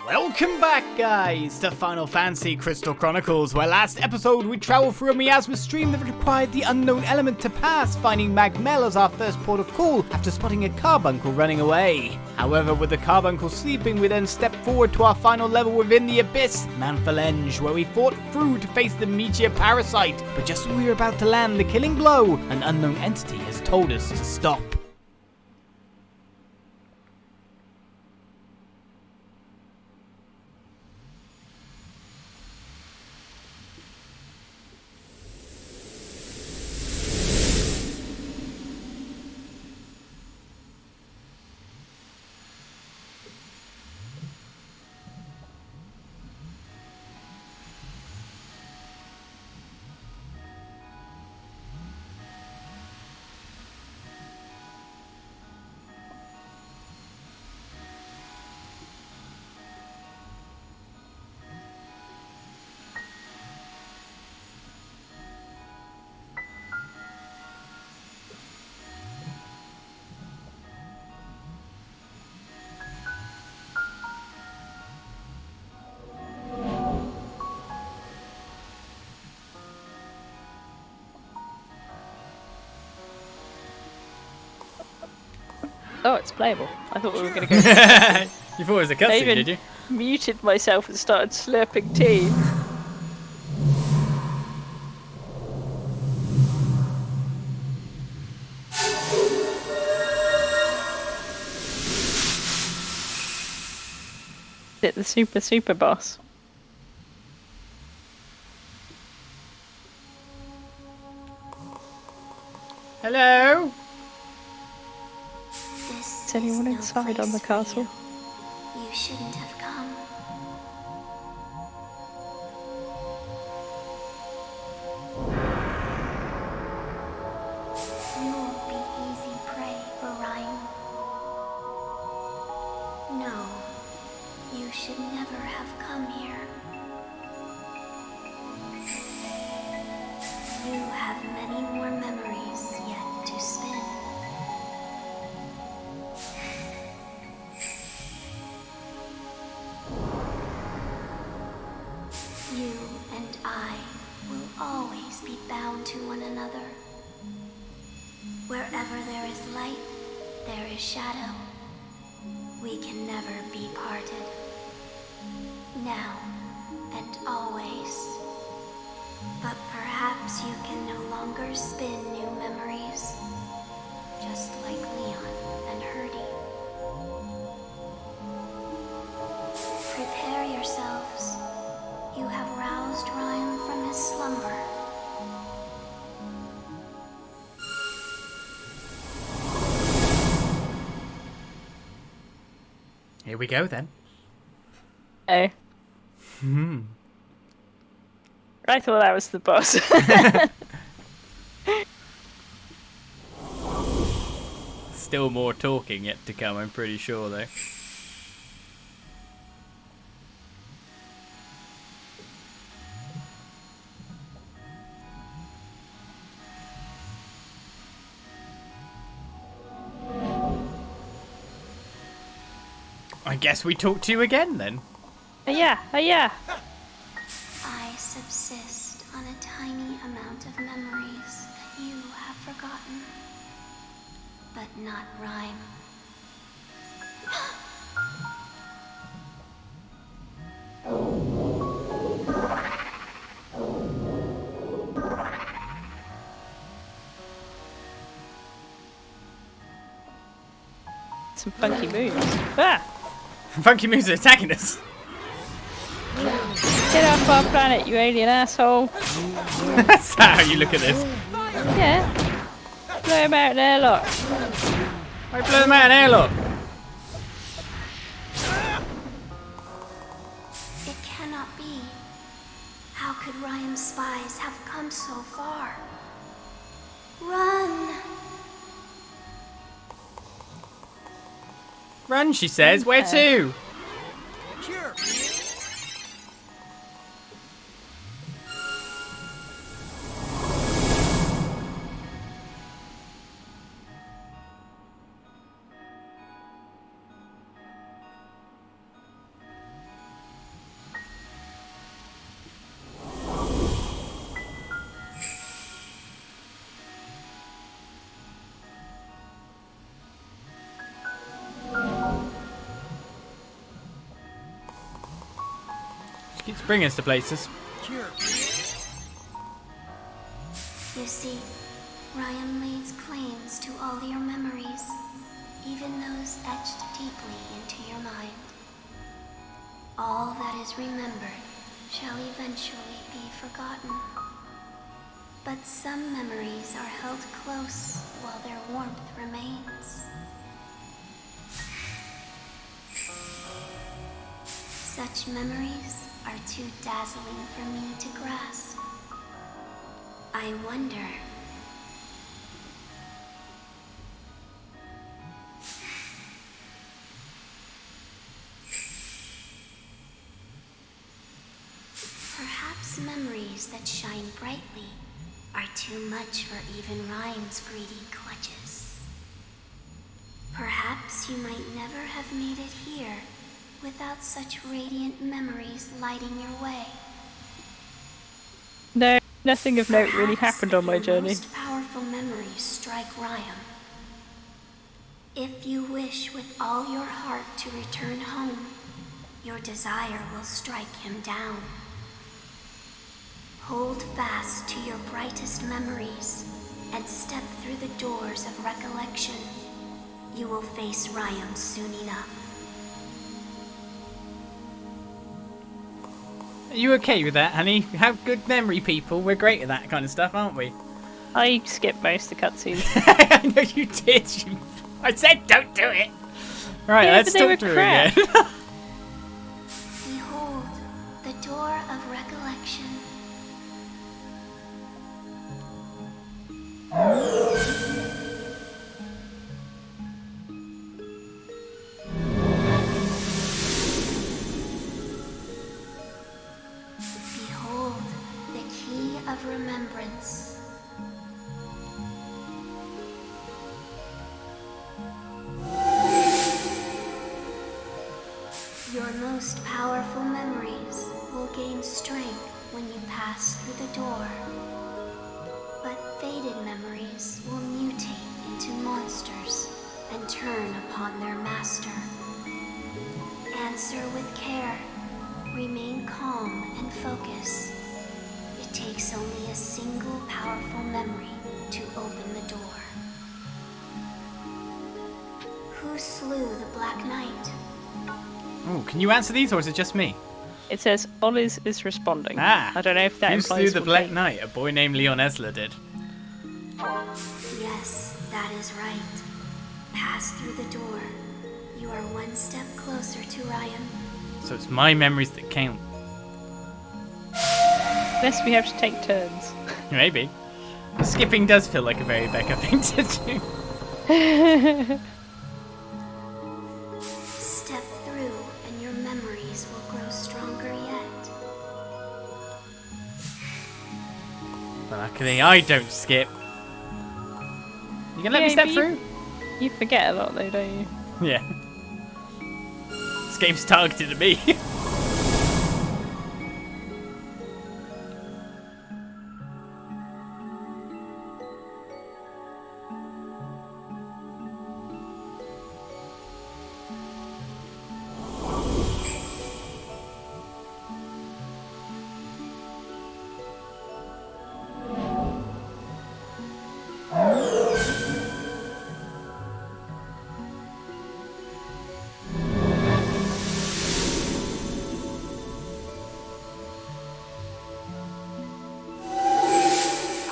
Welcome back, guys, to Final Fantasy Crystal Chronicles, where last episode we travelled through a Miasma stream that required the unknown element to pass, finding Magmel as our first port of call after spotting a carbuncle running away. However, with the carbuncle sleeping, we then stepped forward to our final level within the Abyss, Mount Phalange, where we fought through to face the Meteor Parasite, but just as we were about to land the killing blow, an unknown entity has told us to stop. Oh, it's playable. I thought we were going to go. You thought it was a cutscene, did you? Muted myself and started slurping tea. Is it the super boss? Hello? Is anyone inside on the castle? You shouldn't have come. You won't be easy prey for Raem. No, you should never have come here. You have many more memories yet to spin. You and I will always be bound to one another. Wherever there is light, there is shadow. We can never be parted. Now and always. But perhaps you can no longer spin new memories, just like Leon and Hurdy. Prepare yourselves. You have roused Raem from his slumber. Here we go then. Oh. I thought that was the boss. Still more talking yet to come, I'm pretty sure though. I guess we talk to you again then. Yeah. I subsist on a tiny amount of memories that you have forgotten. But not Raem. Some funky moves. Ah! Funky moves are attacking us. Get off our planet, you alien asshole. That's how you look at this. Yeah. Blow him out in airlock. I blow them out in airlock. It cannot be. How could Raem's spies have come so far? Run! Run, she says. Where to? Sure. Keeps bringing us to places. You see, Raem lays claims to all your memories, even those etched deeply into your mind. All that is remembered shall eventually be forgotten. But some memories are held close while their warmth remains. Such memories are too dazzling for me to grasp. I wonder. Perhaps memories that shine brightly are too much for even Raem's greedy clutches. Perhaps you might never have made it here without such radiant memories lighting your way. No, nothing of note really Perhaps happened on my if your journey. most powerful memories strike Raem. If you wish with all your heart to return home, your desire will strike him down. Hold fast to your brightest memories and step through the doors of recollection. You will face Raem soon enough. Are you okay with that, honey? We have good memory people. We're great at that kind of stuff, aren't we? I skipped most of the cutscenes. I know you did. I said don't do it. Right, Yeah, let's but they were talk through crap. again. Behold, the door of recollection. Behold, the key of remembrance. Your most powerful memories will gain strength when you pass through the door. But faded memories will mutate into monsters and turn upon their master. Answer with care. Remain calm and focus. It takes only a single powerful memory to open the door. Who slew the Black Knight? Ooh, can you answer these, or is it just me? It says Oliz is responding. Ah, I don't know if that who implies slew the what Black they- Knight? A boy named Leon Esler did. Yes, that is right. Pass through the door. You are one step closer to Raem. So it's my memories that count. Unless we have to take turns. Maybe. Skipping does feel like a very Becca thing to do. Step through and your memories will grow stronger yet. But luckily I don't skip. You can let me Yeah, step but through? You forget a lot though, don't you? Yeah. This game's targeted at me.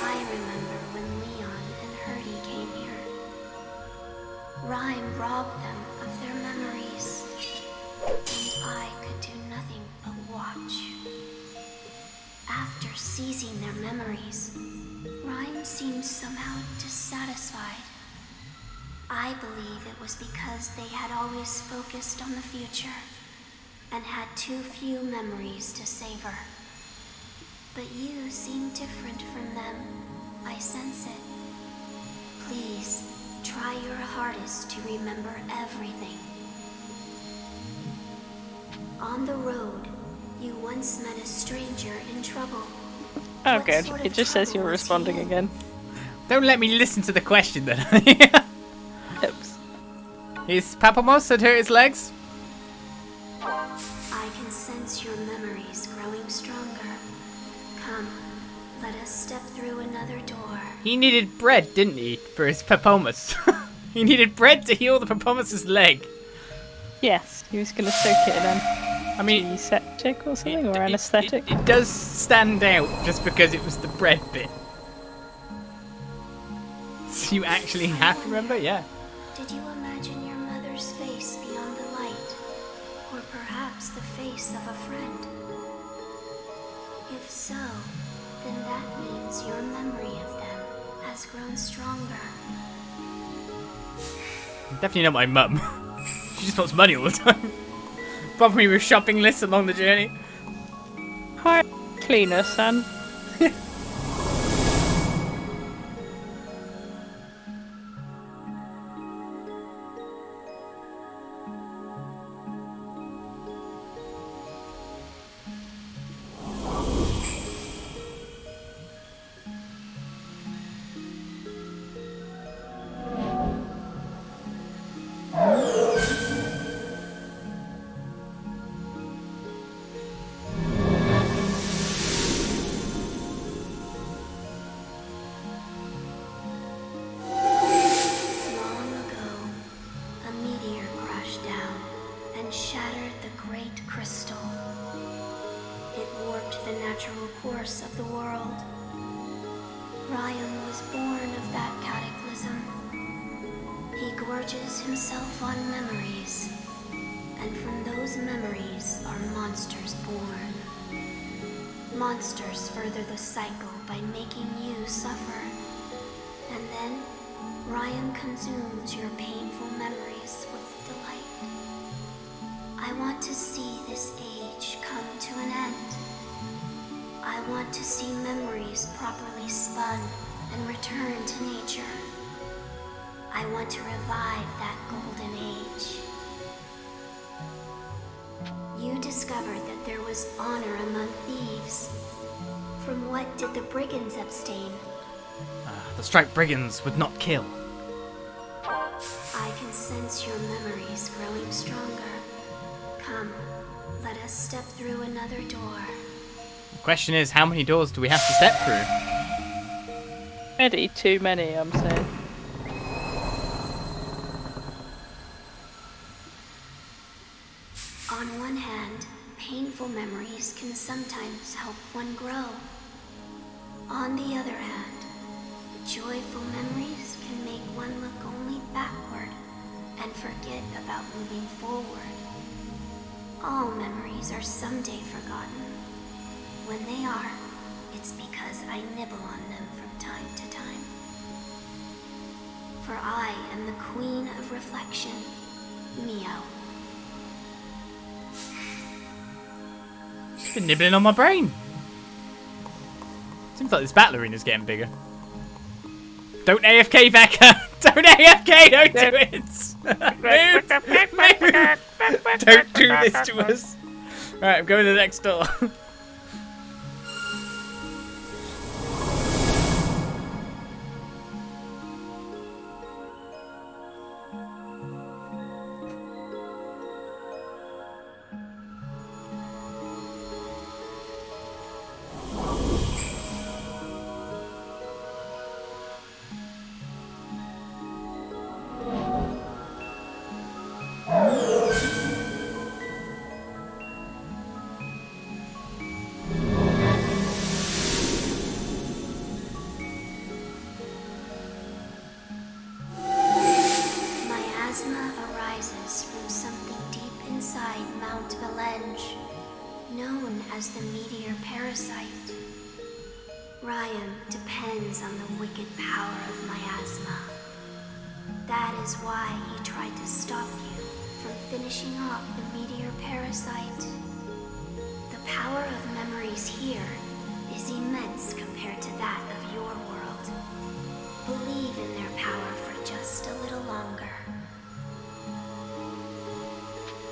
I remember when Leon and Hurdy came here. Raem robbed them of their memories, and I could do nothing but watch. After seizing their memories, Raem seemed somehow dissatisfied. I believe it was because they had always focused on the future and had too few memories to savor. But you seem different from them. I sense it. Please, try your hardest to remember everything. On the road, you once met a stranger in trouble. Oh What good. sort It of just says trouble you're was he responding in? again. Don't let me listen to the question then. Oops. His Papamos had hurt his legs? I I can sense your memories growing stronger. Come, let us step through another door. He needed bread, didn't he, for his Papomus? He needed bread to heal the Papomus's leg. Yes, he was going to soak it in I mean, antiseptic or something, or anesthetic. It does stand out just because it was the bread bit. So you actually have to remember? Yeah. Did you imagine your mother's face beyond the light? Or perhaps the face of a friend? If so, then that means your memory of them has grown stronger. Definitely not my mum. She just wants money all the time. Bother me with shopping lists along the journey. Hi, cleaner, son. Long ago, a meteor crashed down and shattered the great crystal. It warped the natural course of the world. Raem was born of that cataclysm. He gorges himself on memories, and from those memories are monsters born. Monsters further the cycle by making you suffer. And then, Raem consumes your painful memories with delight. I want to see this age come to an end. I want to see memories properly spun and return to nature. I want to revive that golden age. You discovered that there was honor among thieves. From what did the brigands abstain? The striped brigands would not kill. I can sense your memories growing stronger. Come, let us step through another door. The question is, how many doors do we have to step through? Already too many, I'm saying. On one hand, painful memories can sometimes help one grow. On the other hand, joyful memories can make one look only backward and forget about moving forward. All memories are someday forgotten. When they are, it's because I nibble on them from time to time. For I am the queen of reflection, Mio. She's been nibbling on my brain. Seems like this battle arena's getting bigger. Don't AFK, Becca! Don't AFK! Don't do it! Move! Don't do this to us. Alright, I'm going to the next door. Miasma arises from something deep inside Mount Valenge, known as the Meteor Parasite. Raem depends on the wicked power of Miasma. That is why he tried to stop you from finishing off the Meteor Parasite. The power of memories here is immense compared to that of your world. Believe in their power for just a little longer.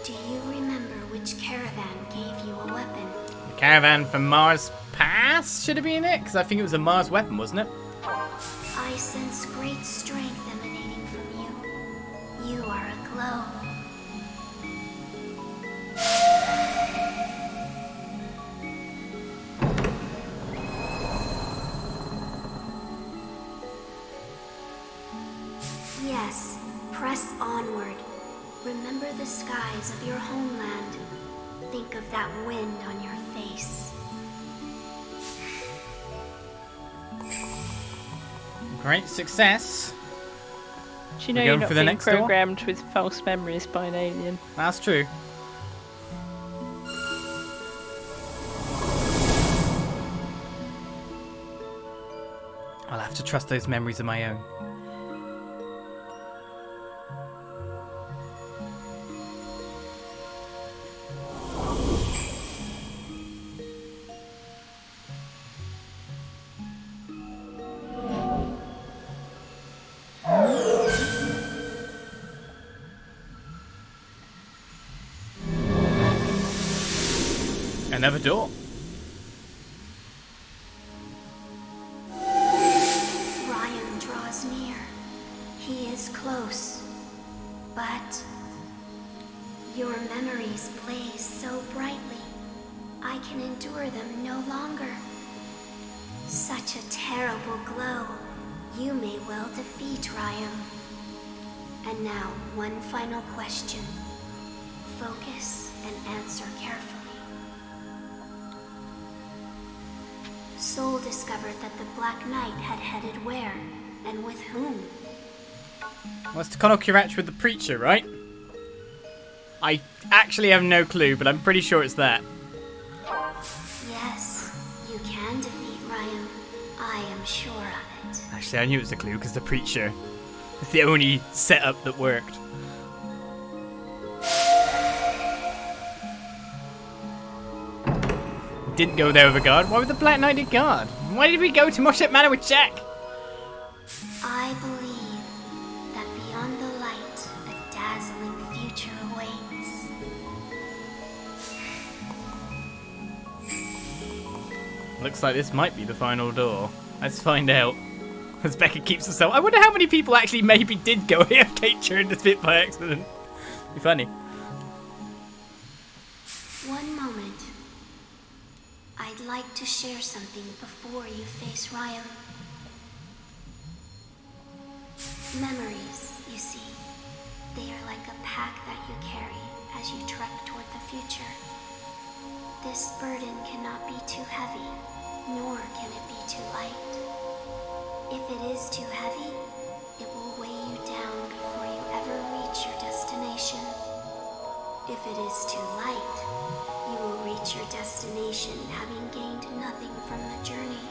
Do you remember which caravan gave you a weapon? The caravan from Mars Pass should have been it, because I think it was a Mars weapon, wasn't it? I sense great strength emanating from you. You are aglow. over the skies of your homeland, think of that wind on your face. Great success. Do you know We're you're going not for the being next door? programmed with false memories by an alien? That's true. I'll have to trust those memories of my own. Another door. Raem draws near. He is close. But your memories blaze so brightly, I can endure them no longer. Such a terrible glow. You may well defeat Raem. And now, one final question. Focus and answer carefully. Soul discovered that the Black Knight had headed where, and with whom? Well, it's to Konokirach with the preacher, right? I actually have no clue, but I'm pretty sure it's that. Yes, you can defeat Raem. I am sure of it. Actually, I knew it was a clue because the preacher is the only setup that worked. Didn't go there with a guard. Why would the Black Knight need guard? Why did we go to Moshet Manor with Jack? I believe that beyond the light, a dazzling future awaits. Looks like this might be the final door. Let's find out. As Becca keeps herself. I wonder how many people actually maybe did go AFK during this bit by accident. Be funny. One moment. I'd like to share something before you face Raem. Memories, you see. They are like a pack that you carry as you trek toward the future. This burden cannot be too heavy, nor can it be too light. If it is too heavy, it will weigh you down before you ever reach your destination. If it is too light, you will reach your destination having gained nothing from the journey.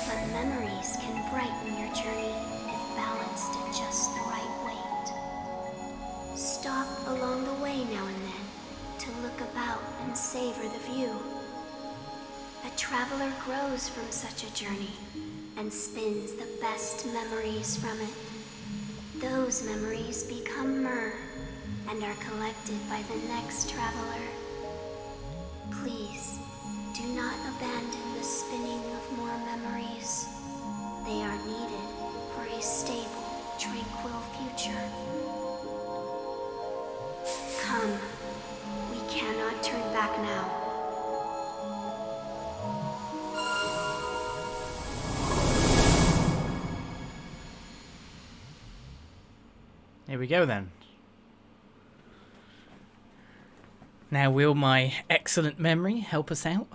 But memories can brighten your journey if balanced at just the right weight. Stop along the way now and then to look about and savor the view. A traveler grows from such a journey and spins the best memories from it. Those memories become Myrrh and are collected by the next traveler. Please, do not abandon the spinning of more memories. They are needed for a stable, tranquil future. Come, we cannot turn back now. Here we go then. Now will my excellent memory help us out?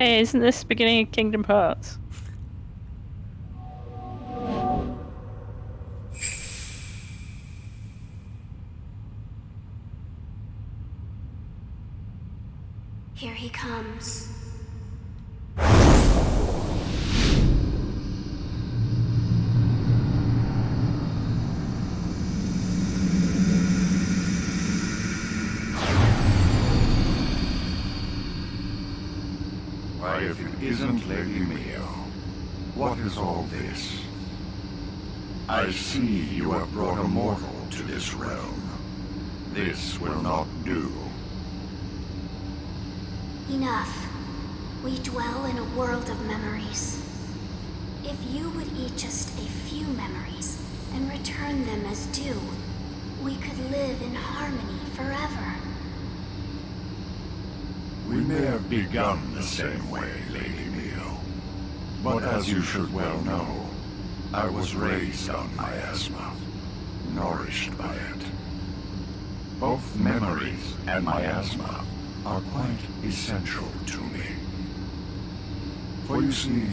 Hey, isn't this the beginning of Kingdom Hearts? Here he comes. Why, if it isn't Lady Mio, what is all this? I see you have brought a mortal to this realm. This will not do. Enough. We dwell in a world of memories. If you would eat just a few memories and return them as due, we could live in harmony forever. We may have begun the same way, Lady Mio. But as you should well know, I was raised on Miasma, nourished by it. Both memories and Miasma are quite essential to me. For you see,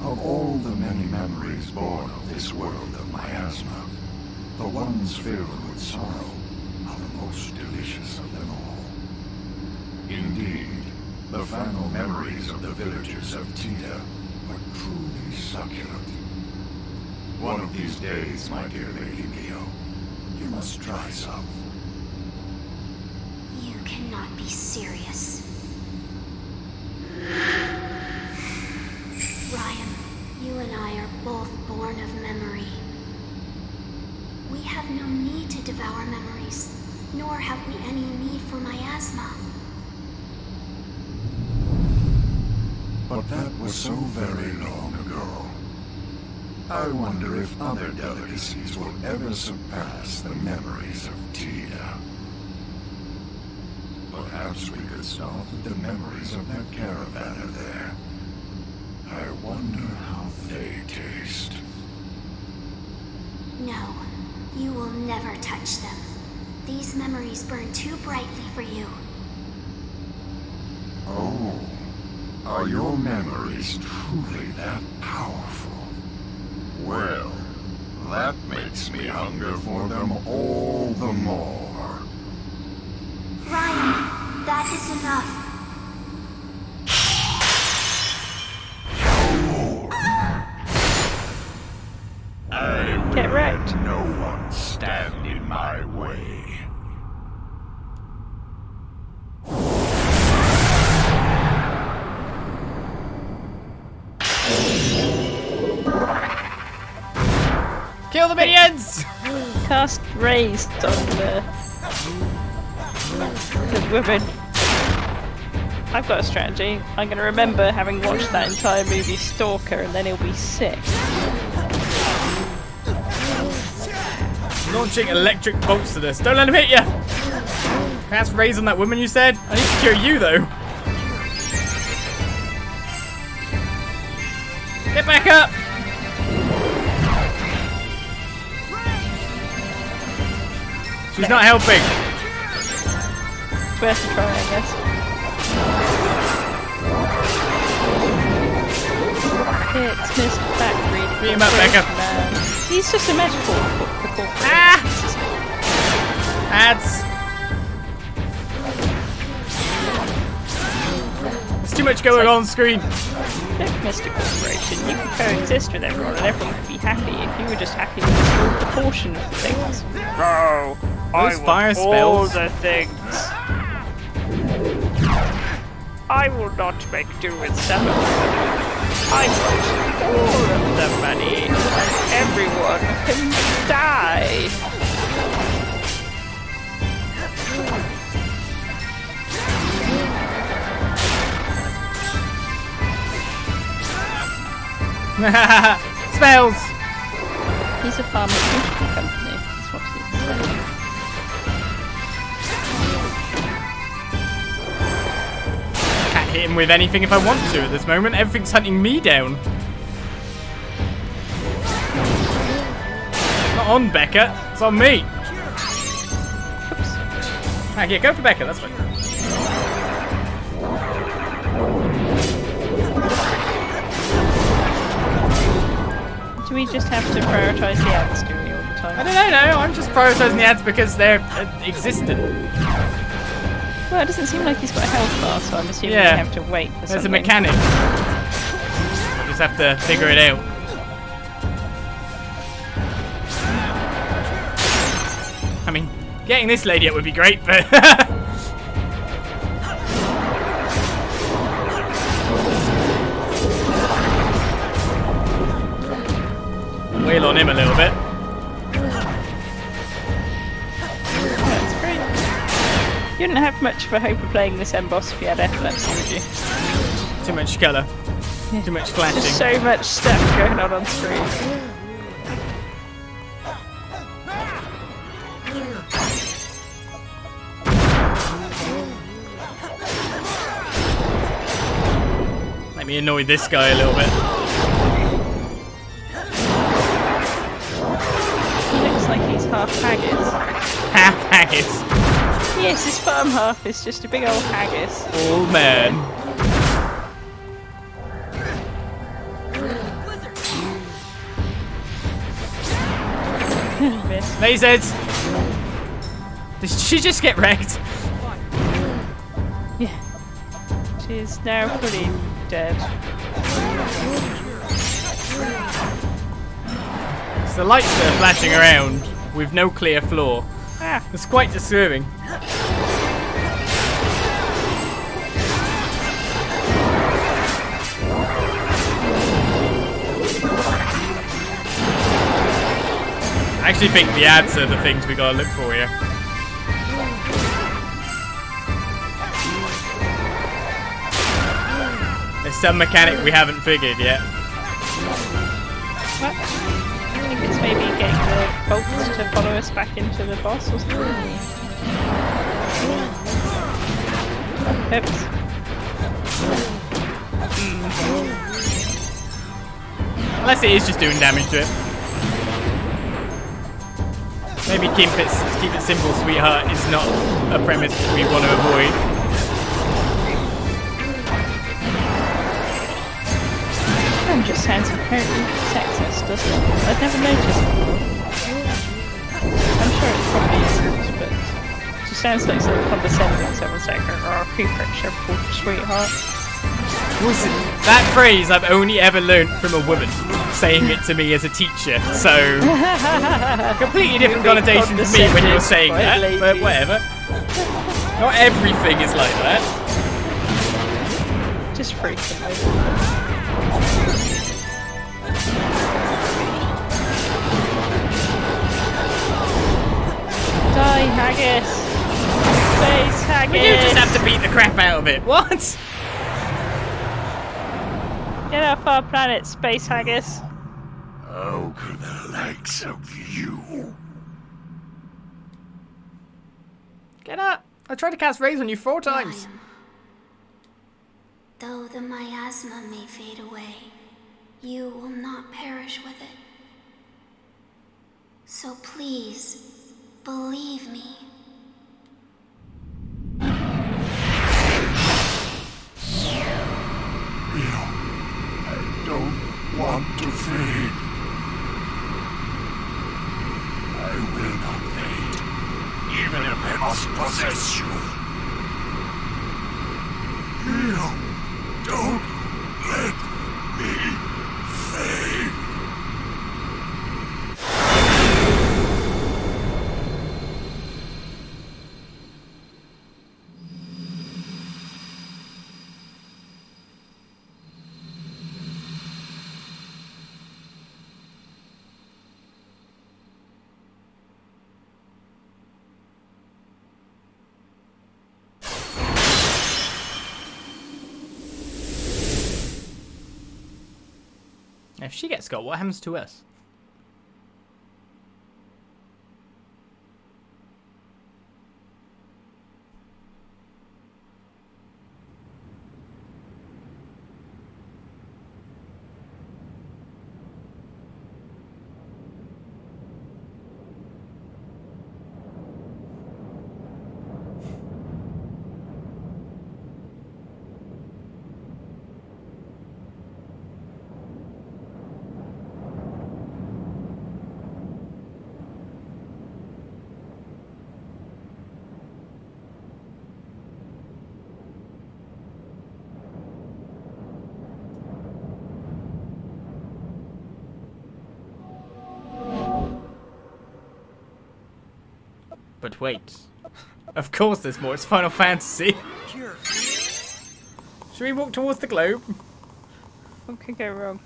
of all the many memories born of this world of Miasma, the ones filled with sorrow are the most delicious of them all. Indeed, the final memories of the villagers of Tita are truly succulent. One of these days, my dear Lady Mio, you must try some. You cannot be serious. Raem, you and I are both born of memory. We have no need to devour memories, nor have we any need for miasma. But that was so very long ago. I wonder if other delicacies will ever surpass the memories of Tita. Perhaps we could start with the memories of that caravan there. I wonder how they taste. No, you will never touch them. These memories burn too brightly for you. Oh, are your memories truly that powerful? Well, that makes me hunger for them all the more. Raem, that is enough. I will Get wrecked. let no one stand in my way. Kill the minions! Cast raised on the women. I've got a strategy. I'm going to remember having watched that entire movie Stalker, and then he'll be sick. Launching electric bolts to this. Don't let him hit you! Cast raise on that woman you said? I need to cure you though. Get back up! She's not helping. Worth a try, I guess. It's Mr. Factory. Beat him up, Becca. Man. He's just a metaphor for corporate. Ah! Ads. There's too much going on screen. Look, Mr. Corporation, you can coexist with everyone and everyone could be happy if you were just happy with a small proportion of the things. No, Those fire all spells. the things. I will not make do with some of them. I want all of the money, and everyone can die. Spells! He's a pharmaceutical company. That's what he's saying. Can't hit him with anything if I want to at this moment. Everything's hunting me down. Not on Becca, it's on me. Oops. Ah, yeah, go for Becca, that's fine. Do we just have to prioritise the ads, do we, all the time? I don't know, I'm just prioritising the ads because they're existent. Well, it doesn't seem like he's got a health bar, so I'm assuming Yeah. we have to wait for There's a something. mechanic. We'll just have to figure it out. I mean, getting this lady up would be great, but... Wheel on him a little bit. That's great. You wouldn't have much of a hope of playing this end boss if you had epilepsy, would you? Too much colour. Too much flashing. Just so much stuff going on screen. Let me annoy this guy a little bit. He looks like he's half haggis. Half haggis. Yes, his bottom half is just a big old haggis. Old man. Miss. Lasers! Did she just get wrecked? Yeah. She's now fully dead. It's the lights that are flashing around with no clear floor. Ah, It's quite disturbing. I actually think the ads are the things we gotta look for here. There's some mechanic we haven't figured yet. what? I think it's maybe getting the bolts to follow us back into the boss or something. Oops. Unless it is just doing damage to it. Maybe keep it simple, sweetheart, is not a premise we want to avoid. That just sounds inherently sexist, doesn't it? I've never noticed before. I'm sure it probably isn't, but it just sounds like sort of condescending. Someone's like, oh, keep it simple, sweetheart. Listen, that phrase I've only ever learnt from a woman saying it to me as a teacher, so completely different connotation to me when you're saying that, but whatever. Not everything is like that. Just frequently. Die, haggis! Space haggis! We do just have to beat the crap out of it. What? Get off our planet, space haggis! How could the likes of you? Get up! I tried to cast Raise on you 4 times. Raem. Though the miasma may fade away, you will not perish with it. So please, believe me. I don't want to fade. I will not fade, even if I must possess you. Mio, don't let me fade. If she gets got, what happens to us? But wait. Of course there's more. It's Final Fantasy. Should we walk towards the globe? What could go wrong?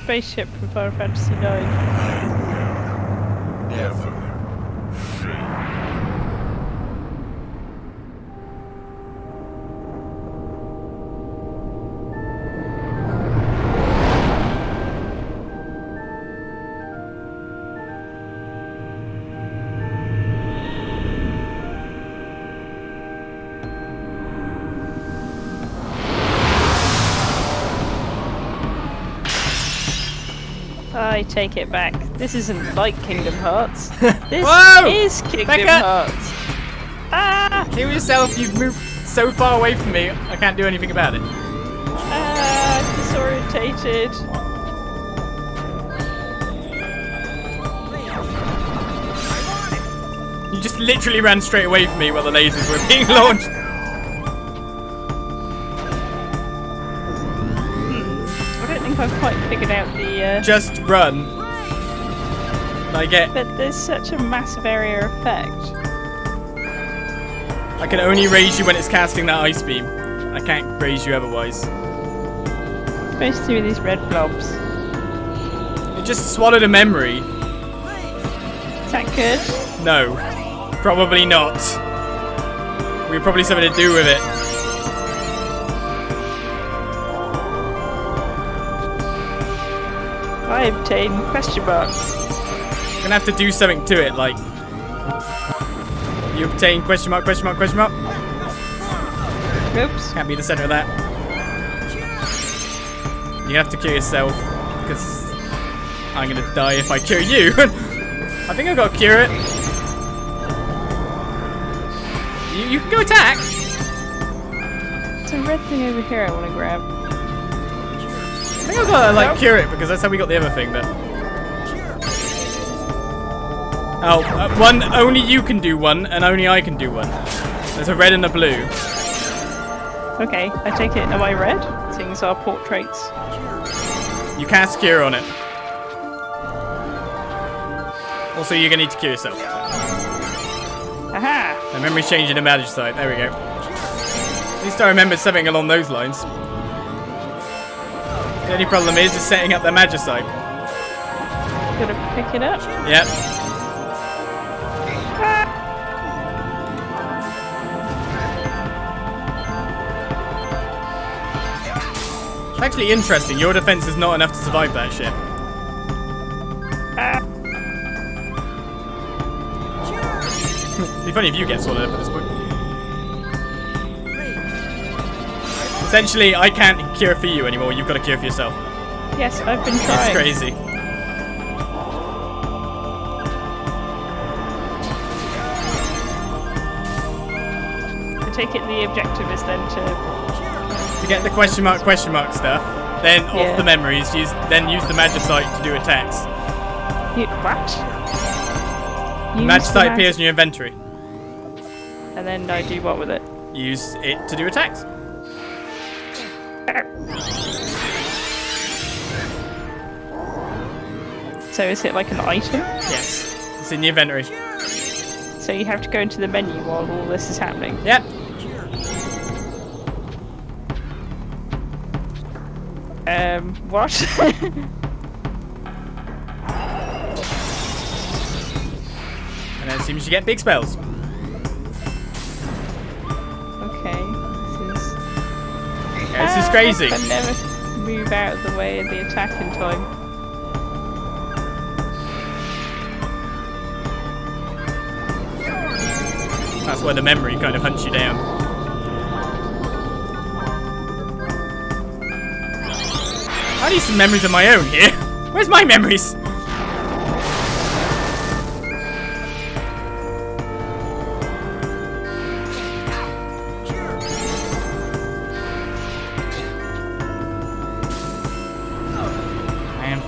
spaceship from Final Fantasy IX. Never free. I take it back. This isn't like Kingdom Hearts. This Whoa! is Kingdom Becca! Hearts. Ah! Kill yourself, you've moved so far away from me, I can't do anything about it. Ah, disorientated. You just literally ran straight away from me while the lasers were being launched. I don't think I've quite figured out the... Just run. I get... But there's such a massive area effect. I can only raise you when it's casting that ice beam. I can't raise you otherwise. It's supposed to be these red blobs. It just swallowed a memory. Is that good? No. Probably not. We had probably something to do with it. I obtain question marks. I'm gonna have to do something to it, like... You obtain question mark, question mark, question mark. Oops. Can't be the center of that. You have to cure yourself, because I'm gonna die if I cure you. I think I've got to cure it. You can go attack. There's a red thing over here I want to grab. I think I've got to like cure it because that's how we got the other thing. But one only you can do one, and only I can do one. There's a red and a blue. Okay, I take it. Am I red? Things are portraits. You cast cure on it. Also, you're gonna need to cure yourself. Aha! The memory's changing to magic side. There we go. At least I remembered something along those lines. The only problem is setting up the magic side. Gotta pick it up. Yep. It's actually interesting. Your defense is not enough to survive that shit. It'd be funny if you get swallowed up at this point. Essentially, I can't cure for you anymore. You've got to cure for yourself. Yes, I've been trying. It's crazy. I take it the objective is then to get the question mark stuff, then Yeah. off the memories, then use the magicite to do attacks. what? Magicite appears in your inventory. And then I do what with it? Use it to do attacks. So is it like an item? Yes. It's in the inventory. So you have to go into the menu while all this is happening? Yep. What? And then it seems you get big spells. Okay, Yeah, this is crazy. I never move out of the way of the attack in time. That's where the memory kind of hunts you down. I need some memories of my own here. Where's my memories? Man.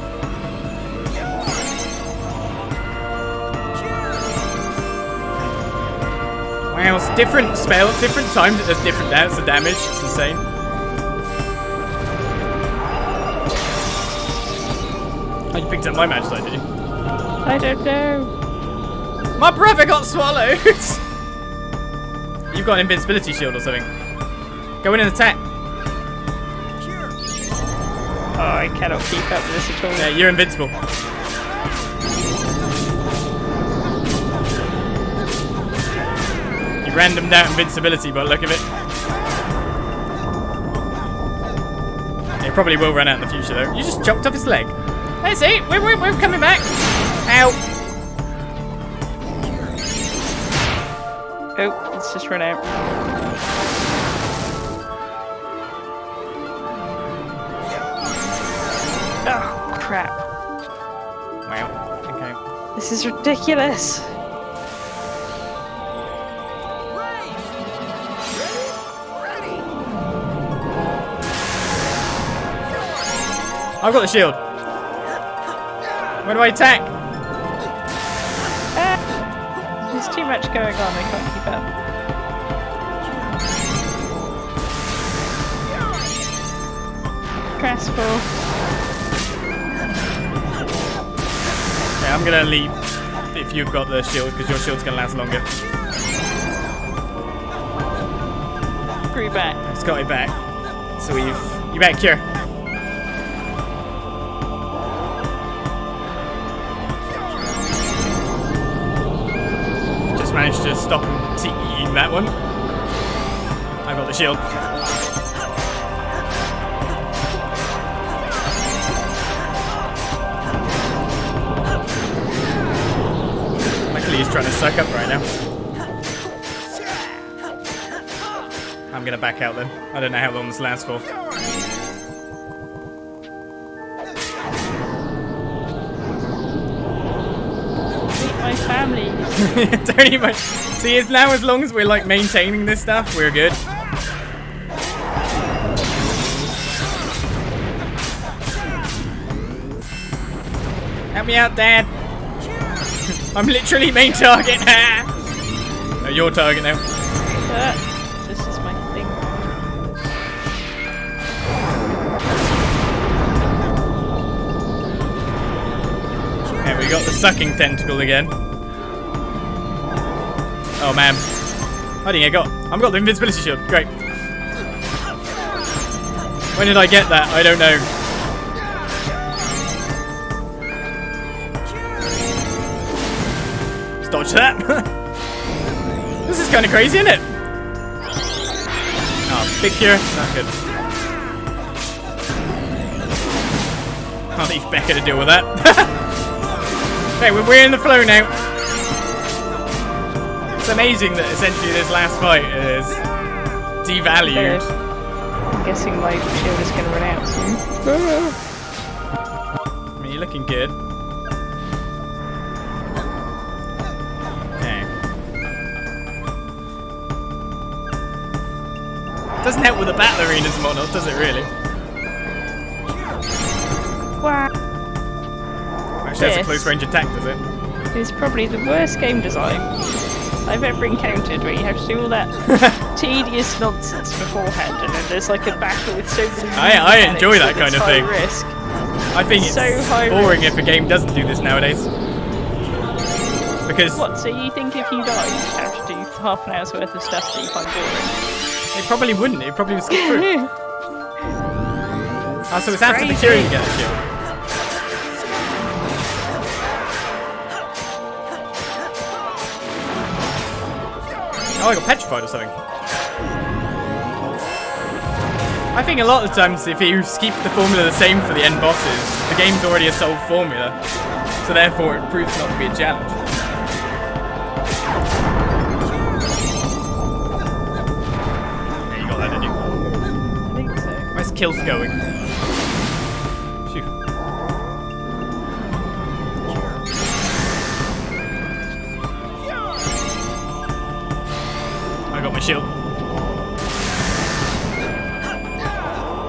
Wow, it's different spells, different times it does different damage. It's insane. Oh, you picked up my match side, did you? I don't know. My brother got swallowed! You've got an invincibility shield or something. Go in and attack. Oh, I cannot keep up with this at all. Yeah, you're invincible. You randomed out invincibility by the look of it. It probably will run out in the future though. You just chopped off his leg. Let's see, we're coming back. Ow. Oh, it's just run out. Oh, crap. Wow, okay. This is ridiculous. I've got the shield. Where do I attack? There's too much going on, I can't keep up. Stressful. Okay, I'm gonna leave if you've got the shield, because your shield's gonna last longer. Screw back. It's got it back. So you back here. Just managed to stop him eating that one. I got the shield. Luckily he's trying to suck up right now. I'm gonna back out then. I don't know how long this lasts for. Meet my family. Don't even. See, it's now as long as we're like maintaining this stuff, we're good. Help me out, Dad. I'm literally main target. No, your target now. This is my thing. Yeah, we got the sucking tentacle again. Oh man. I think I've got the invincibility shield. Great. When did I get that? I don't know. Let's dodge that. This is kind of crazy, isn't it? Oh, big cure. Not good. I'll leave Becca to deal with that. Okay, we're in the flow now. It's amazing that essentially this last fight is devalued. I'm guessing my shield is going to run out soon. I mean, you're looking good. Okay. Doesn't help with the battle arenas and whatnot, does it really? Wow. Actually, that's a close range attack, does it? It's probably the worst game design I've ever encountered, where you have to do all that tedious nonsense beforehand, and then there's like a battle with so many. I enjoy that kind of high thing. Risk. I think it's so high boring risk. if a game doesn't do this nowadays. Because What? So you think if you die, you just have to do half an hour's worth of stuff that you find boring? it probably wouldn't. It probably would skip through. Oh, so it's after the Crazy. cure you get the shield. Oh, I got petrified or something. I think a lot of the times if you keep the formula the same for the end bosses, the game's already a solved formula, so therefore it proves not to be a challenge. Yeah, you got that, didn't you? I think so. Where's Kilf going? Phew. I got my shield.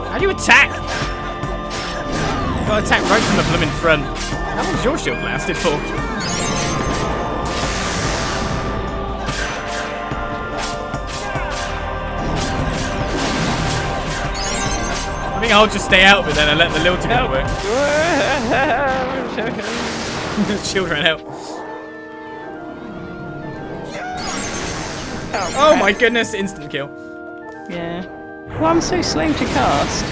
How do you attack? You gotta attack right from the blooming front. How long's your shield lasted for? I think I'll just stay out of it then and let the lilting Help. work. Shield ran out. Oh my goodness, instant kill. Yeah. Well, I'm so slow to cast.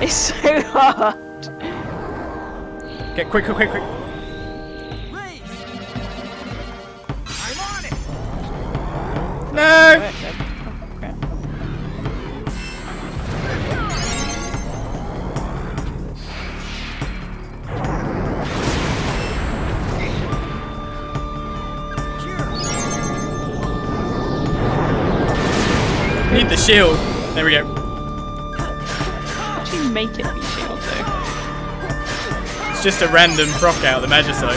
It's so hard. Get quick, quick, quick, quick. No! Oh, crap. Need the shield. There we go. How do you make it be shield though? It's just a random proc out of the Magicite.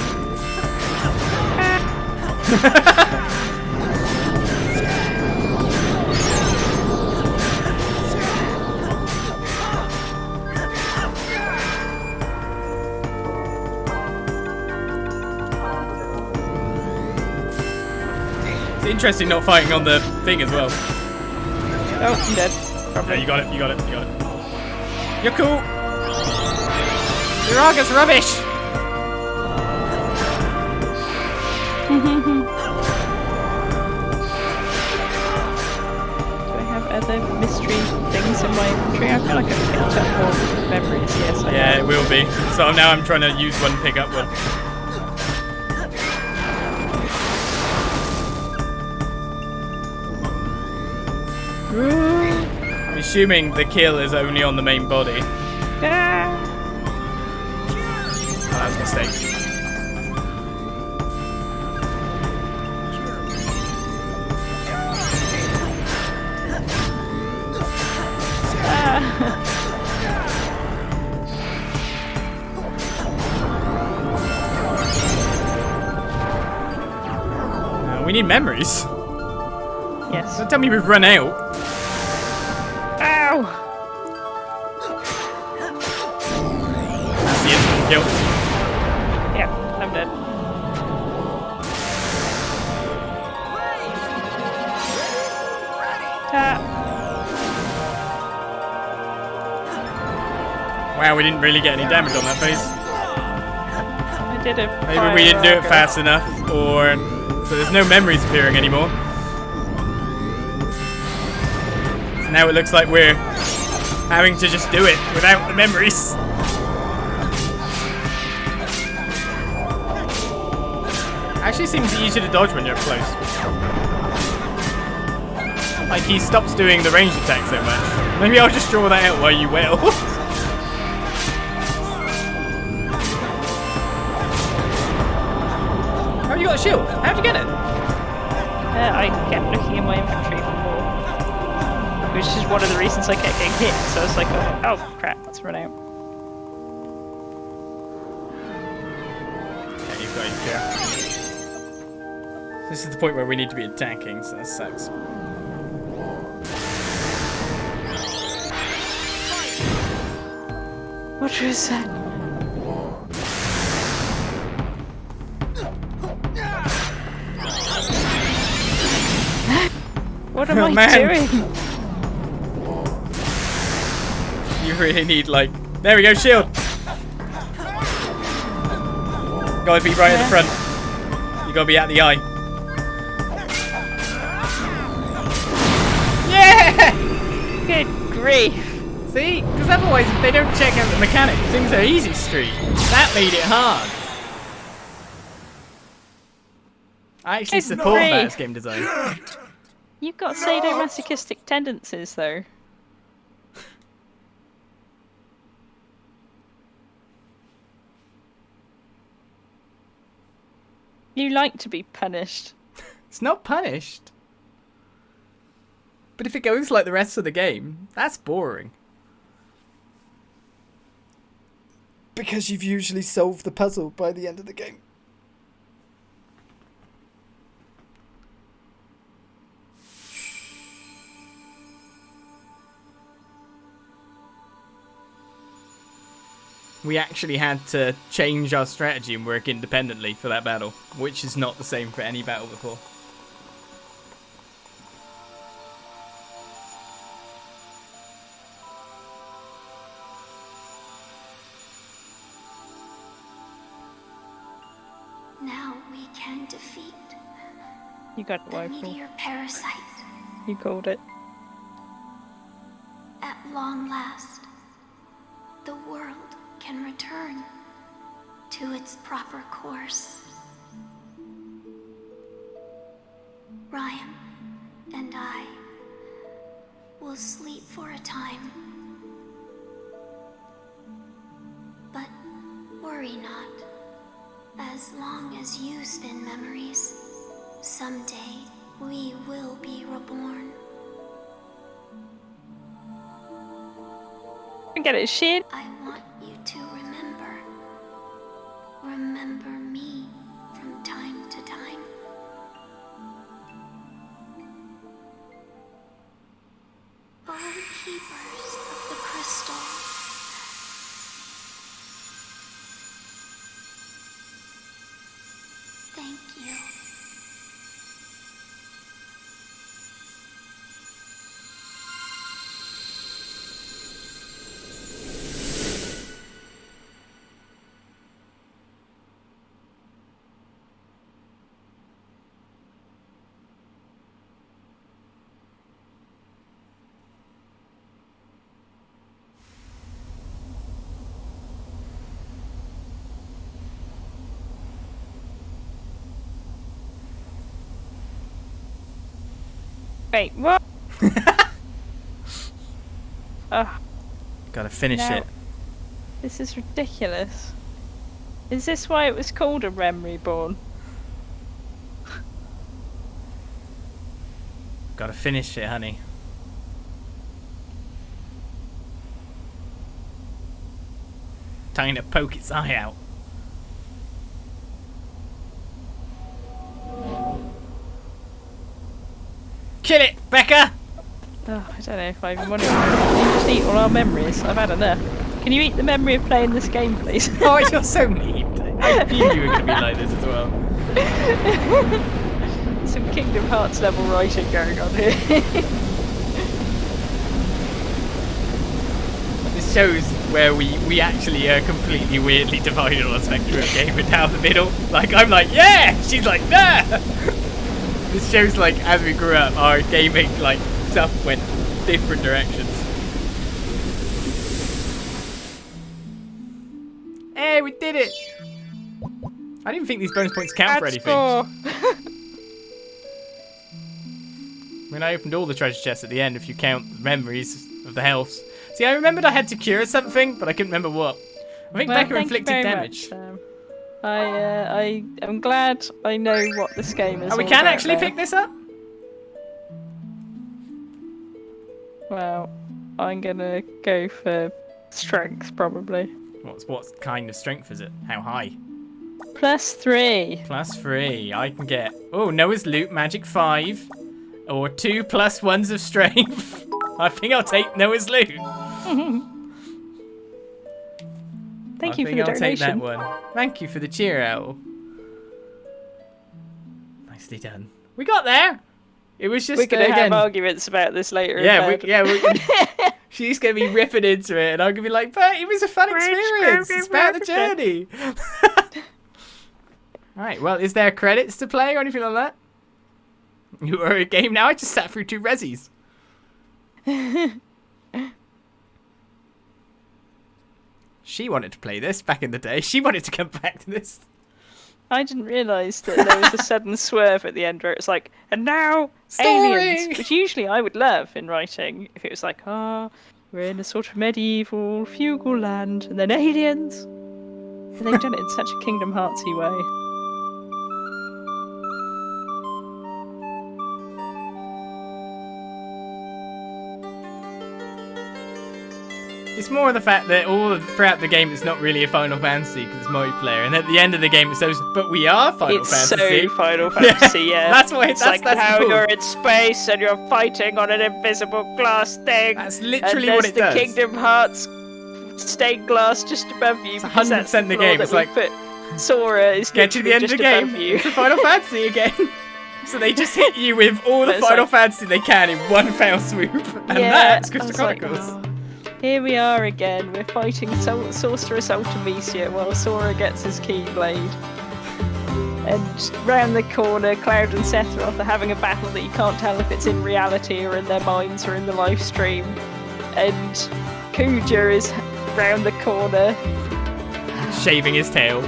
It's interesting not fighting on the thing as well. Oh, I'm dead. Yeah, you got it, you got it, you got it. You're cool! Your Argus rubbish! Do I have other mystery things in my inventory? I feel like I've picked up more memories, yes. I Yeah, have. it will be. So now I'm trying to use one, pick up one. I'm assuming the kill is only on the main body. Ah. Oh, that was a mistake. We need memories. Yes. Don't tell me we've run out. Ow! That's the instant kill. Yeah, I'm dead. Wow, we didn't really get any damage on that phase. I did it. Maybe we didn't do it fast enough, or so there's no memories appearing anymore. So now it looks like we're having to just do it without the memories. Actually seems easier to dodge when you're up close. Like he stops doing the ranged attack so much. Maybe I'll just draw that out while you wail. How you got a shield? How'd you get it? I kept looking in my inventory for more. Which is one of the reasons I kept getting hit, so I was like, oh crap, let's run out. Yeah, you've got your cure. This is the point where we need to be attacking, so that sucks. What was that? What am I doing? You really need, like... There we go, shield! Gotta be right at the front. You gotta be at the eye. Yeah! Good grief. See? Because otherwise, if they don't check out the mechanics, things are easy street. That made it hard. I actually Good support that grief. as game design. You've got sadomasochistic tendencies, though. You like to be punished. It's not punished. But if it goes like the rest of the game, that's boring. Because you've usually solved the puzzle by the end of the game. We actually had to change our strategy and work independently for that battle, which is not the same for any battle before. Now we can defeat You got the the Meteor Parasite. You called it. At long last, the world can can return to its proper course. Raem and I will sleep for a time. But worry not. As long as you spin memories, someday we will be reborn. I get it, shit. I want you to remember. Remember me from time to time. Oh, keepers of the crystal. Thank you. Wait, what? Gotta finish Now- it. This is ridiculous. Is this why it was called a Rem Reborn? Gotta finish it, honey. Time to poke its eye out. Kill it, Becca! Oh, I don't know if I even want to. Can you just eat all our memories? I've had enough. Can you eat the memory of playing this game, please? Oh, you're so mean. I knew you were going to be like this as well. Some Kingdom Hearts level writing going on here. This shows where we actually are completely weirdly divided on a spectrum of gaming down the middle. Like, I'm like, yeah! She's like, nah! This shows, like, as we grew up, our gaming, like, stuff went different directions. Hey, we did it! I didn't think these bonus points count for anything. Score. I mean, I opened all the treasure chests at the end if you count the memories of the healths. See, I remembered I had to cure something, but I couldn't remember what. I think Well, Becca thank you inflicted very damage. much, Sam. I am glad I know what this game is. Oh, we all can about actually now. pick this up? Well, I'm gonna go for strength probably. What kind of strength is it? How high? +3. +3. I can get, oh, Noah's Loot, Magic 5. Or 2 +1s of strength. I think I'll take Noah's Loot. Thank you for the I'll take that donation. one. Thank you for the cheer out. Nicely done. We got there. It was just We're gonna again. have arguments about this later. Yeah, in bed. she's gonna be ripping into it, and I'm gonna be like, "But it was a fun experience. It's about the journey." All right. Well, is there credits to play or anything like that? You are a game now. I just sat through 2 resis. She wanted to play this back in the day. She wanted to come back to this. I didn't realise that there was a sudden swerve at the end where it's like, and now Story! aliens, which usually I would love in writing if it was like, we're in a sort of medieval feudal land, and then aliens. But they've done it in such a Kingdom Heartsy way. It's more the fact that all throughout the game it's not really a Final Fantasy because it's multiplayer, and at the end of the game it says, "But we are Final It's Fantasy." so Final Fantasy, yeah. That's why It's that's how cool. you're in space and you're fighting on an invisible glass thing. That's literally and what it there's does. the Kingdom Hearts stained glass just above you. It's because that's 100% the floor game. that It's we like, put Sora is get to the literally end of the just game. above you. It's a Final Fantasy again. So they just hit you with all the But it's Final like- Fantasy they can in one fell swoop, and that's I Crystal was like, Chronicles. "Oh, here we are again. We're fighting Sorceress Ultimisia while Sora gets his Keyblade. And round the corner, Cloud and Sephiroth are having a battle that you can't tell if it's in reality or in their minds or in the live stream. And Kuja is round the corner shaving his tail.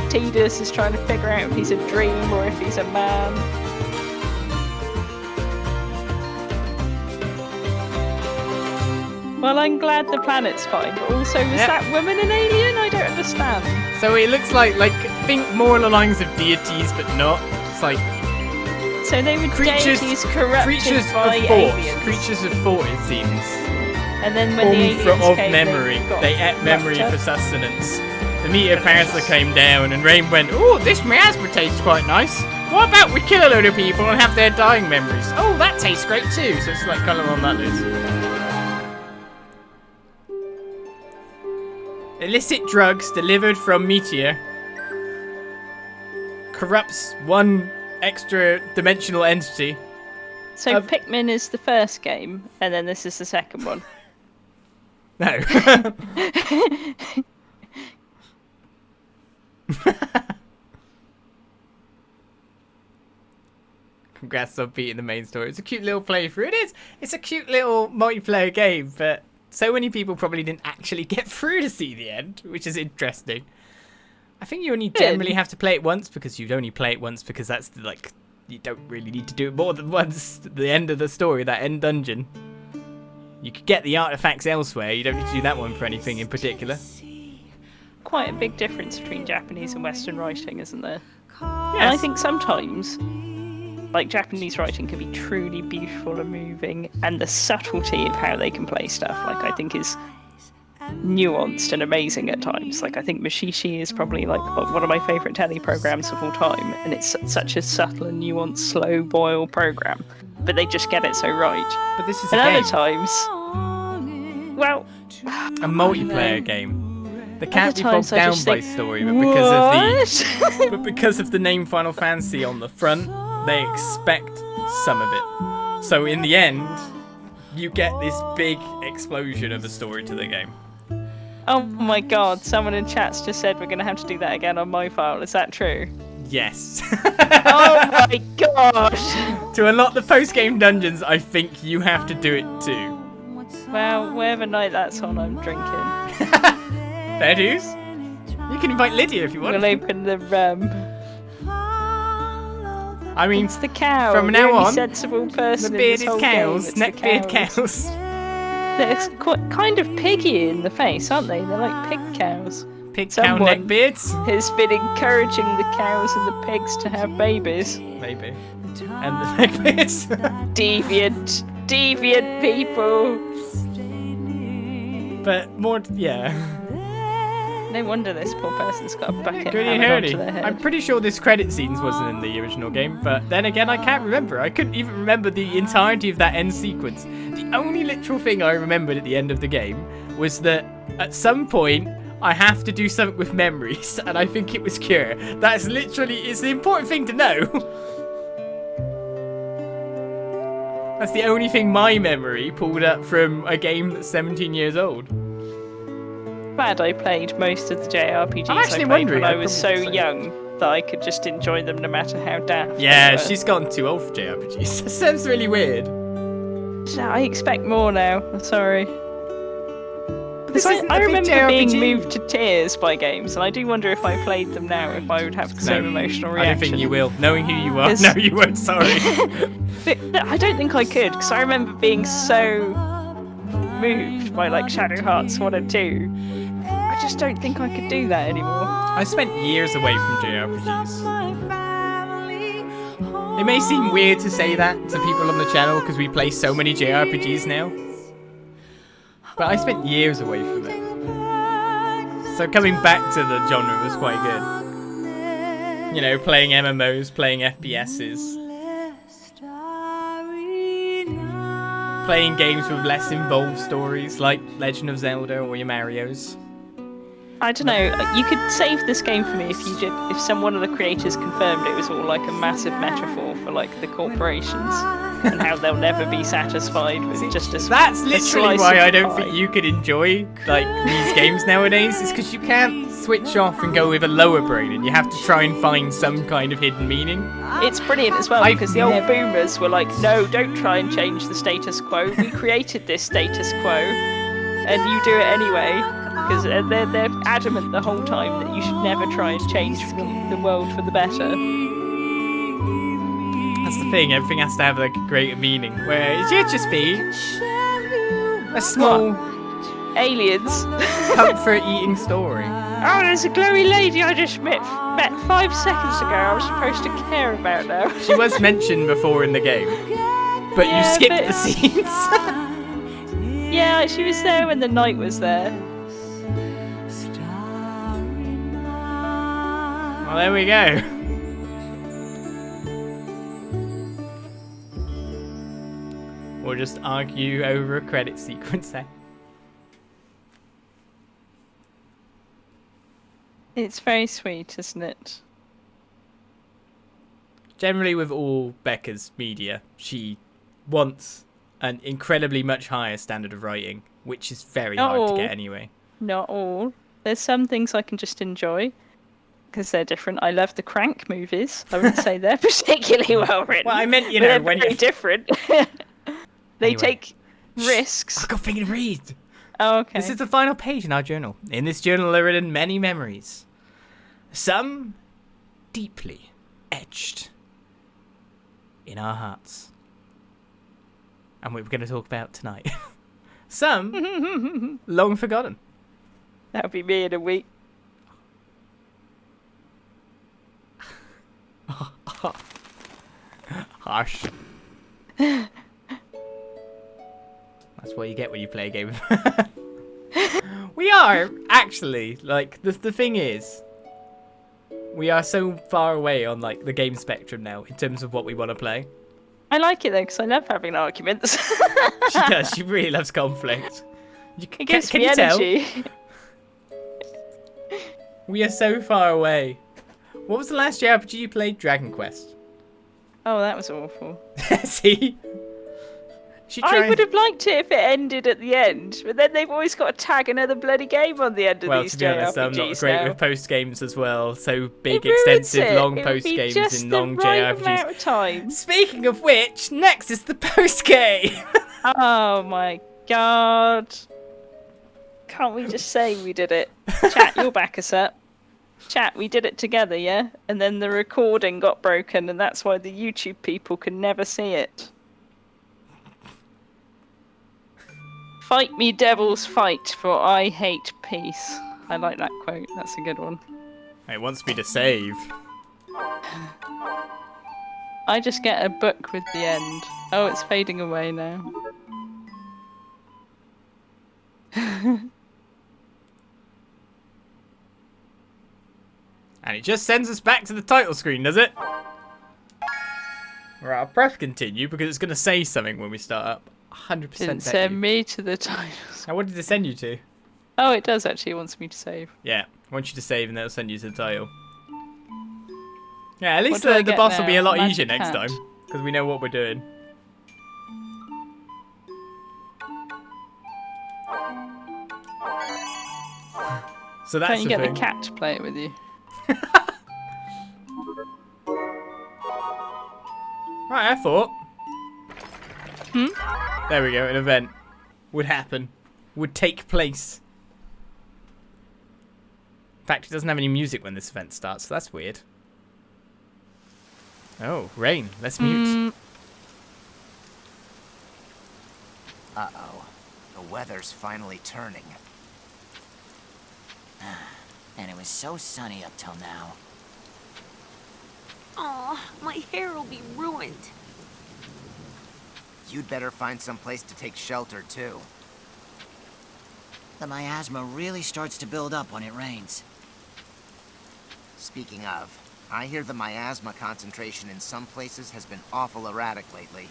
Tidus is trying to figure out if he's a dream or if he's a man. Well, I'm glad the planet's fine, but also, is that woman an alien? I don't understand. So it looks like think more along the lines of deities, but not. It's like so they were creatures, deities corrupted creatures by of thought. aliens. Creatures of thought, it seems. And then when the aliens of came, memory, they ate memory for sustenance. The Meteor Parasite came down, and Raem went, "Oh, this miasma tastes quite nice. What about we kill a load of people and have their dying memories? Oh, that tastes great too." So it's like kind of on that list. Illicit drugs delivered from Meteor corrupts one extra dimensional entity. So Pikmin is the first game, and then this is the second one. No. Congrats on beating the main story. It's a cute little playthrough. It is. It's a cute little multiplayer game, but so many people probably didn't actually get through to see the end, which is interesting. I think you only generally have to play it once because you'd only play it once because that's like you don't really need to do it more than once. The end of the story, that end dungeon. You could get the artifacts elsewhere. You don't need to do that one for anything in particular. Quite a big difference between Japanese and Western writing, isn't there? Yes. And I think sometimes, like, Japanese writing can be truly beautiful and moving, and the subtlety of how they can play stuff, like, I think is nuanced and amazing at times. Like, I think Mushishi is probably like one of my favourite telly programs of all time, and it's such a subtle and nuanced, slow boil program, but they just get it so right. But this is and a game. other times, well, a multiplayer game. They can't be bogged times I down just by think, story, but because of the name Final Fantasy on the front, they expect some of it. So in the end, you get this big explosion of a story to the game. Oh my god, someone in chat's just said we're going to have to do that again on my file. Is that true? Yes. Oh my gosh! To unlock the post-game dungeons, I think you have to do it too. Well, whatever night that's on, I'm drinking. Fair dues. You can invite Lydia if you want. We'll open the I mean, it's the cow. from the now only on, sensible person the in this bearded whole cows, game. It's neck-beard the cows. cows. They're kind of piggy in the face, aren't they? They're like pig cows. Pig cow neckbeards? Has been encouraging the cows and the pigs to have babies. Maybe. And the neckbeards. Deviant people. But more, yeah. No wonder this poor person's got a bucket Goody hammered hurdy. onto their head. I'm pretty sure this credit scenes wasn't in the original game, but then again, I can't remember. I couldn't even remember the entirety of that end sequence. The only literal thing I remembered at the end of the game was that at some point, I have to do something with memories, and I think it was Cure. That's literally, it's the important thing to know. That's the only thing my memory pulled up from a game that's 17 years old. Glad I played most of the JRPGs I'm actually I played wondering, when I I'd was so probably say. young that I could just enjoy them no matter how daft Yeah, they were. she's gotten too old for JRPGs. That sounds really weird. I expect more now. I'm sorry. This Because isn't I a big remember JRPG. being moved to tears by games, and I do wonder if I played them now, if I would have the same emotional I reaction. don't think you will. Knowing who you are, 'Cause- no, you won't. Sorry. But I don't think I could, because I remember being so moved by like Shadow Hearts 1 and 2. I just don't think I could do that anymore. I spent years away from JRPGs. It may seem weird to say that to people on the channel because we play so many JRPGs now, but I spent years away from it. So coming back to the genre was quite good. You know, playing MMOs, playing FPSs, playing games with less involved stories like Legend of Zelda or your Marios. I don't know. You could save this game for me if you did. If one of the creators confirmed it was all like a massive metaphor for like the corporations and how they'll never be satisfied with just a. That's a literally slice why of I don't pie. think you could enjoy like these games nowadays. Is because you can't switch off and go with a lower brain, and you have to try and find some kind of hidden meaning. It's brilliant as well I've because the old never- boomers were like, "No, don't try and change the status quo. We created this status quo, and you do it anyway." because they're adamant the whole time that you should never try and change the world for the better. That's the thing, everything has to have like a greater meaning, where it should just be a small Aliens. comfort-eating story. Oh, there's a glowy lady I just met 5 seconds ago. I was supposed to care about now. She was mentioned before in the game, but you skipped the scenes. Yeah, she was there when the knight was there. Well, there we go. We'll just argue over a credit sequence there. It's very sweet, isn't it? Generally, with all Becca's media, she wants an incredibly much higher standard of writing, which is very hard to get anyway. Not all. There's some things I can just enjoy because they're different. I love the Crank movies. I wouldn't say they're particularly well written. Well, I meant, you but know, they're when very you... different. They take risks. I've got a thing to read. Oh, okay. This is the final page in our journal. In this journal are written many memories. Some deeply etched in our hearts. And we're going to talk about tonight. Some long forgotten. That'll be me in a week. Harsh. That's what you get when you play a game. We are actually, like, the thing is, we are so far away on like the game spectrum now in terms of what we want to play. I like it though because I love having arguments. She does. She really loves conflict. It gives can me you energy. Tell? We are so far away. What was the last JRPG you played? Dragon Quest. Oh, that was awful. See? I would have liked it if it ended at the end, but then they've always got to tag another bloody game on the end of these JRPGs. Well, to be honest, I'm not great with post games as well. So big, it extensive, long it post games just in long the right JRPGs. Amount of time. Speaking of which, next is the post game. Oh my god! Can't we just say we did it? Chat, you'll back us up. Chat, we did it together, yeah? And then the recording got broken, and that's why the YouTube people can never see it. Fight me, devils, fight, for I hate peace. I like that quote. That's a good one. It wants me to save. I just get a book with the end. Oh, it's fading away now. And it just sends us back to the title screen, does it? Right, I'll press continue because it's going to say something when we start up. 100% Didn't send me to the titles. Now, what did it send you to? Oh, it does actually. It wants me to save. Yeah, I want you to save and that'll send you to the title. Yeah, at least What do I the get boss will be a now? lot easier Magic next hat. time because we know what we're doing. So that's Can't you the get thing. the cat to play it with you? Right, I thought. There we go, an event would happen, would take place. In fact, it doesn't have any music when this event starts, so that's weird. Oh, rain. Let's mute. Uh-oh. The weather's finally turning. And it was so sunny up till now. Aw, my hair will be ruined. You'd better find some place to take shelter, too. The miasma really starts to build up when it rains. Speaking of, I hear the miasma concentration in some places has been awful erratic lately.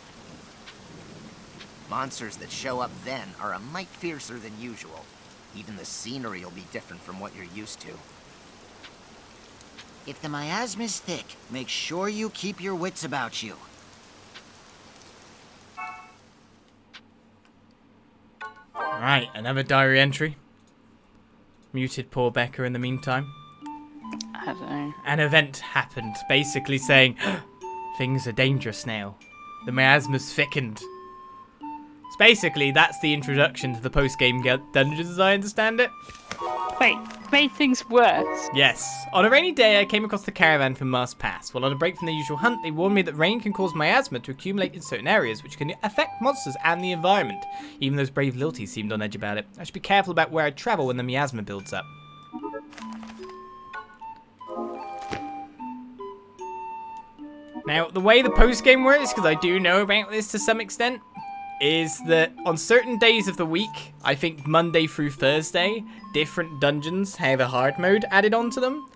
Monsters that show up then are a mite fiercer than usual. Even the scenery will be different from what you're used to. If the miasma's thick, make sure you keep your wits about you. Right, another diary entry. Muted poor Becca in the meantime. I don't know. An event happened, basically saying, things are dangerous now. The miasma's thickened. So basically, that's the introduction to the post-game dungeons as I understand it. Wait, made things worse. Yes. On a rainy day, I came across the Caravan from Mars Pass. While on a break from the usual hunt, they warned me that rain can cause miasma to accumulate in certain areas, which can affect monsters and the environment. Even those brave lilties seemed on edge about it. I should be careful about where I travel when the miasma builds up. Now, the way the post-game works, because I do know about this to some extent, is that on certain days of the week, I think Monday through Thursday, different dungeons have a hard mode added onto them.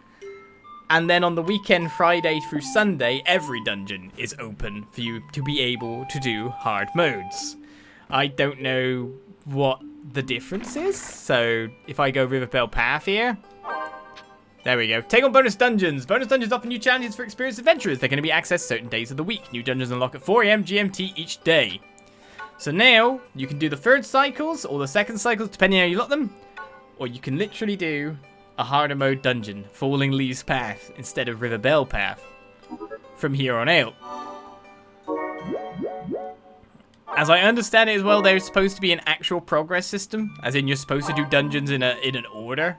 And then on the weekend, Friday through Sunday, every dungeon is open for you to be able to do hard modes. I don't know what the difference is, so if I go Riverbell Path here... There we go. Take on bonus dungeons. Bonus dungeons offer new challenges for experienced adventurers. They're going to be accessed certain days of the week. New dungeons unlock at 4 AM GMT each day. So now, you can do the third cycles or the second cycles, depending on how you lock them. Or you can literally do a harder mode dungeon, Falling Leaves Path, instead of Riverbell Path. From here on out. As I understand it as well, there's supposed to be an actual progress system. As in, you're supposed to do dungeons in an order.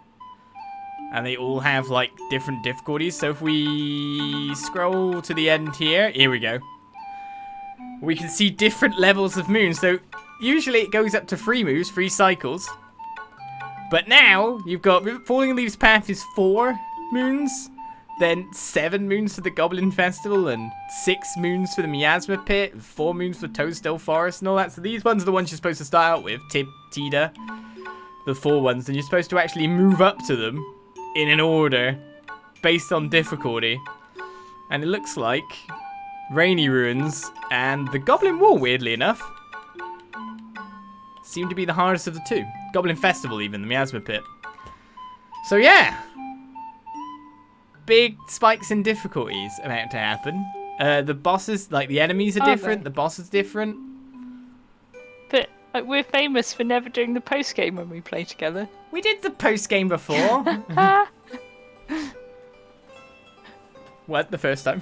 And they all have, like, different difficulties. So if we scroll to the end here we go. We can see different levels of moons. So usually it goes up to 3 moons, 3 cycles. But now you've got Falling Leaves Path is 4 moons. Then 7 moons for the Goblin Festival. And 6 moons for the Miasma Pit. And 4 moons for Toadstool Forest and all that. So these ones are the ones you're supposed to start out with. Tida. The 4 ones. And you're supposed to actually move up to them in an order based on difficulty. And it looks like Rainy Ruins and the Goblin Wall, weirdly enough, seem to be the hardest of the 2. Goblin Festival even, the Miasma Pit. So yeah, big spikes in difficulties about to happen. The bosses, like the enemies are different, the boss is different. But like, we're famous for never doing the post-game when we play together. We did the post-game before. What, the first time?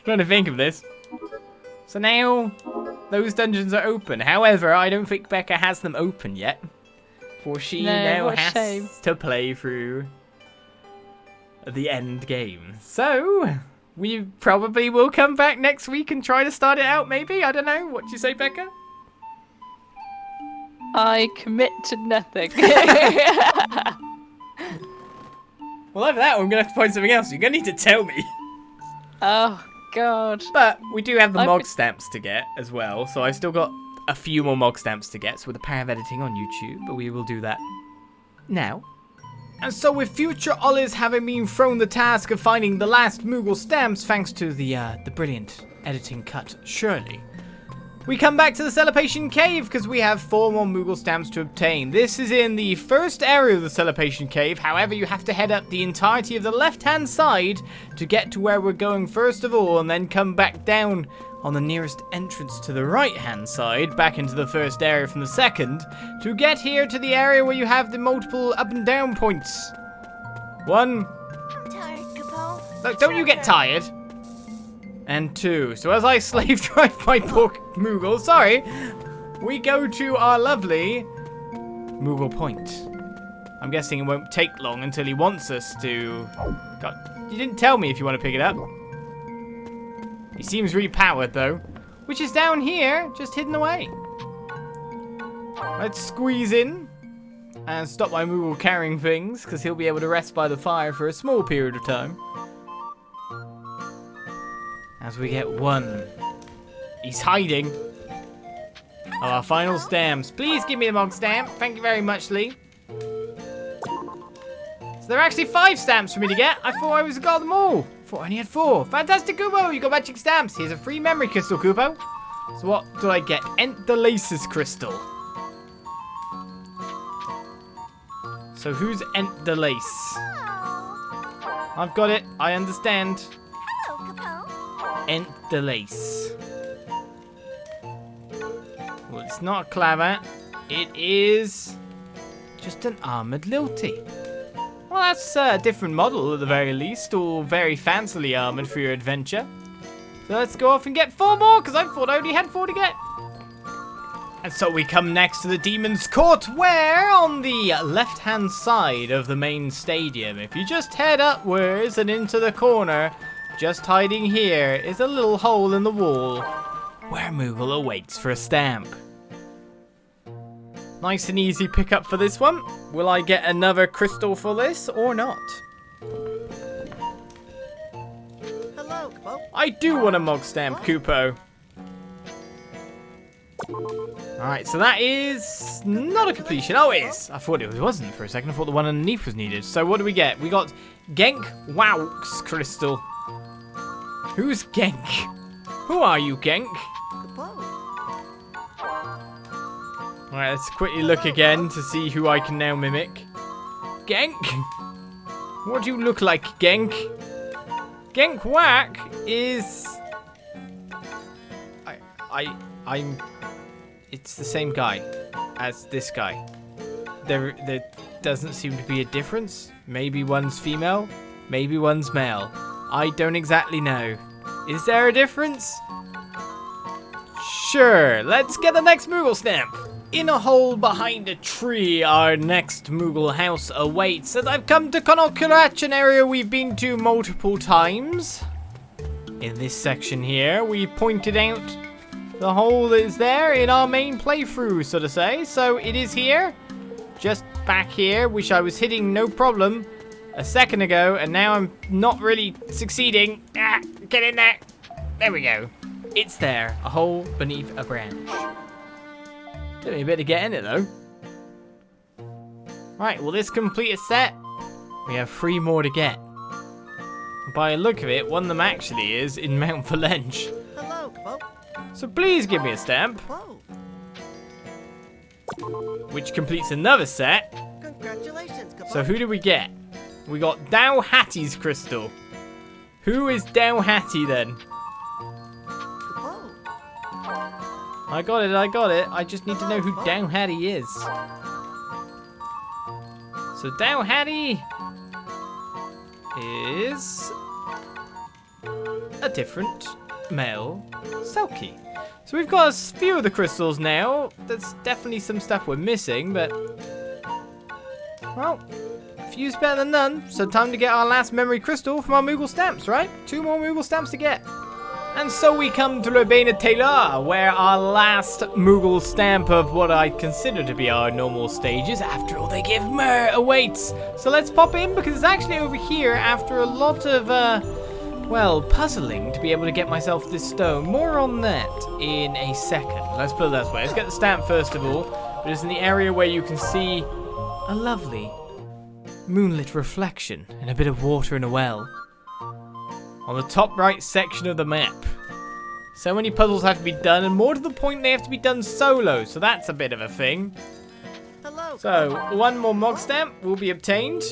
Trying to think of this. So now, those dungeons are open. However, I don't think Becca has them open yet. For she now has to play through the end game. So, we probably will come back next week and try to start it out, maybe? I don't know. What do you say, Becca? I commit to nothing. Well, over that, I'm going to have to find something else. You're going to need to tell me. Oh, God. But we do have the Mog Stamps to get as well. So I've still got a few more Mog Stamps to get. So with the power of editing on YouTube. But we will do that now. And so with future Oliz having been thrown the task of finding the last Moogle stamps, thanks to the brilliant editing cut, surely, we come back to the Celebration Cave because we have 4 more Moogle stamps to obtain. This is in the first area of the Celebration Cave. However, you have to head up the entirety of the left-hand side to get to where we're going first of all, and then come back down on the nearest entrance to the right-hand side, back into the first area from the second, to get here to the area where you have the multiple up and down points. 1. I'm tired, Capo. Look, don't you get tired. And 2. So as I slave drive my poor Moogle, sorry, we go to our lovely Moogle Point. I'm guessing it won't take long until he wants us to... God, you didn't tell me if you want to pick it up. He seems repowered though, which is down here, just hidden away. Let's squeeze in and stop my Moogle carrying things, because he'll be able to rest by the fire for a small period of time. As we get 1. He's hiding. Our final stamps. Please give me the Mog Stamp. Thank you very much, Lee. So there are actually 5 stamps for me to get. I thought I got them all. I thought I only had 4. Fantastic, Kubo. You got magic stamps. Here's a free memory crystal, Kubo. So what do I get? Entdelace's crystal. So who's Entdelace? I've got it. I understand. Hello, Capo. Entdelace. Well, it's not a clavat. It is just an armored lilty. Well, that's a different model at the very least, all very fancily armored for your adventure. So let's go off and get 4 more, because I thought I only had 4 to get. And so we come next to the Demon's Court, where on the left-hand side of the main stadium, if you just head upwards and into the corner, just hiding here is a little hole in the wall where Moogle awaits for a stamp. Nice and easy pickup for this one. Will I get another crystal for this or not? Hello, Kupo. I do want a Mog Stamp, Kupo. Alright, so that is not a completion. Oh, it is. I thought it wasn't for a second. I thought the one underneath was needed. So what do we get? We got Genk Waux Crystal. Who's Genk? Who are you, Genk? Kupo. Alright, let's quickly look again to see who I can now mimic. Genk? What do you look like, Genk? Genk Whack is... I'm... It's the same guy as this guy. There doesn't seem to be a difference. Maybe one's female, maybe one's male. I don't exactly know. Is there a difference? Sure, let's get the next Moogle stamp. In a hole behind a tree, our next Moogle house awaits, as I've come to Caravan, an area we've been to multiple times. In this section here, we've pointed out the hole that is there in our main playthrough, so to say. So it is here, just back here, which I was hitting no problem a second ago, and now I'm not really succeeding. Ah, get in there. There we go. It's there, a hole beneath a branch. Took me a bit to get in it, though. Right, well, this complete a set. We have 3 more to get. By the look of it, one of them actually is in Mount Valenge. Hello, Kupo. So please give me a stamp, Kupo. which completes another set. Congratulations, Kupo. So who do we get? We got Dow Hattie's crystal. Who is Dow Hattie then? Kupo. I got it. I just need to know who Dow Hattie is. So Dow Hattie is a different male Selkie. So we've got a few of the crystals now. There's definitely some stuff we're missing, but well, a few's better than none. So time to get our last memory crystal from our Moogle stamps, right? 2 more Moogle stamps to get. And so we come to Raem the Tailor, where our last Moogle stamp of what I consider to be our normal stages, after all they give Myrrh, awaits. So let's pop in, because it's actually over here after a lot of, well, puzzling to be able to get myself this stone. More on that in a second. Let's put it that way. Let's get the stamp first of all. But it's in the area where you can see a lovely moonlit reflection in a bit of water in a well. On the top right section of the map. So many puzzles have to be done, and more to the point, they have to be done solo, so that's a bit of a thing. Hello. So, 1 more Mog stamp will be obtained.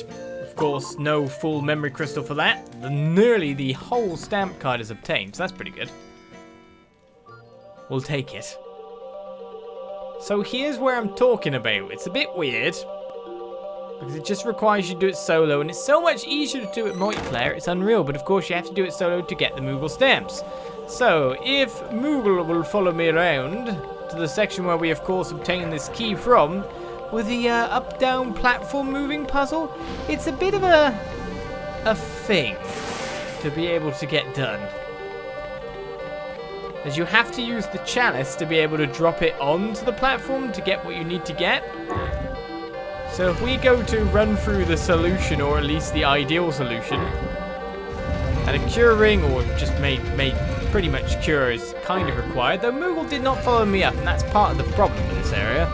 Of course, no full memory crystal for that. Nearly the whole stamp card is obtained, so that's pretty good. We'll take it. So here's where I'm talking about. It's a bit weird, because it just requires you to do it solo, and it's so much easier to do it multiplayer, it's unreal. But of course you have to do it solo to get the Moogle stamps. So if Moogle will follow me around to the section where we of course obtain this key from, with the up-down platform moving puzzle, it's a bit of a thing to be able to get done. As you have to use the chalice to be able to drop it onto the platform to get what you need to get. So if we go to run through the solution, or at least the ideal solution, and a cure ring, or just made pretty much cure, is kind of required, though Moogle did not follow me up, and that's part of the problem in this area.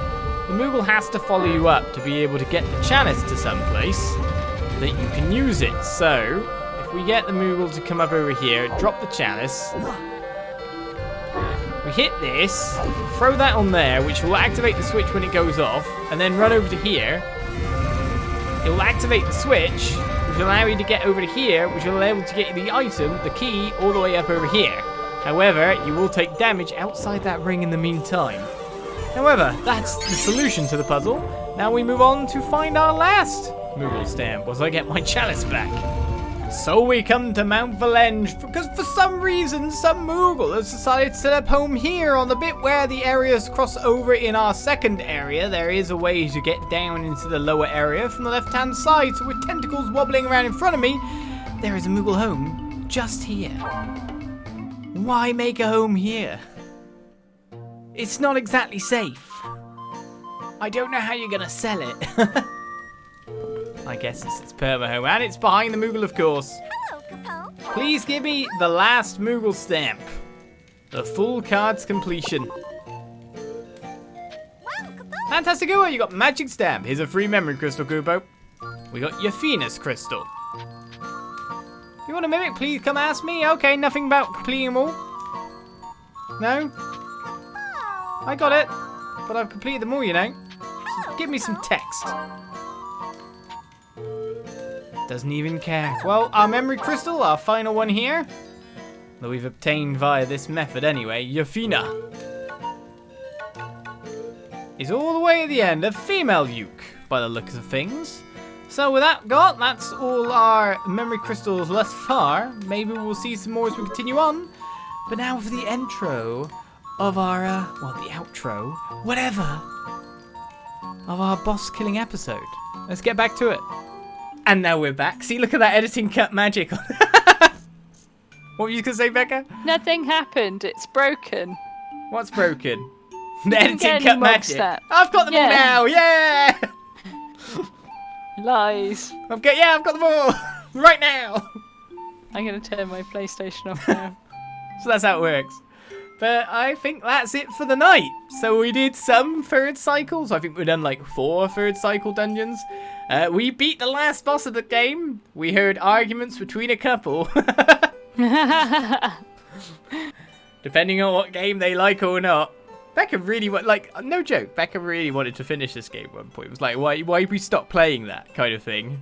The Moogle has to follow you up to be able to get the chalice to some place that you can use it. So if we get the Moogle to come up over here, drop the chalice, we hit this, throw that on there, which will activate the switch when it goes off, and then run over to here. It will activate the switch, which will allow you to get over to here, which will allow you to get the item, the key, all the way up over here. However, you will take damage outside that ring in the meantime. However, that's the solution to the puzzle. Now we move on to find our last Moogle stamp, once I get my chalice back. So we come to Mount Valenge because for some reason some Moogle has decided to set up home here on the bit where the areas cross over in our second area. There is a way to get down into the lower area from the left hand side, so with tentacles wobbling around in front of me, there is a Moogle home just here. Why make a home here? It's not exactly safe. I don't know how you're gonna sell it. I guess it's perma home, and it's behind the Moogle, of course. Hello, Capo. Please give me the last Moogle stamp. The full card's completion. Wow, Capo. Fantastic, Uwa, you got magic stamp. Here's a free memory crystal, Kupo. We got your Phoenix crystal. You want a mimic? Please come ask me. Okay, nothing about completing them all. No? I got it. But I've completed them all, you know. So give me some text. Doesn't even care. Well, our memory crystal, our final one here, that we've obtained via this method anyway, Yafina, is all the way at the end, a female Yuke, by the looks of things. So with that got, that's all our memory crystals thus far. Maybe we'll see some more as we continue on. But now for the intro of our, well, the outro, whatever, of our boss killing episode. Let's get back to it. And now we're back. See, look at that editing cut magic. What were you going to say, Becca? Nothing happened. It's broken. What's broken? The didn't editing get cut any magic. stats. I've got them all now. Yeah. Lies. I've got them all right now. I'm going to turn my PlayStation off now. So that's how it works. But I think that's it for the night. So we did some third cycles. I think we've done like 4 third cycle dungeons. We beat the last boss of the game. We heard arguments between a couple. Depending on what game they like or not. Becca really no joke, Becca really wanted to finish this game at one point. It was like, why we stop playing that kind of thing.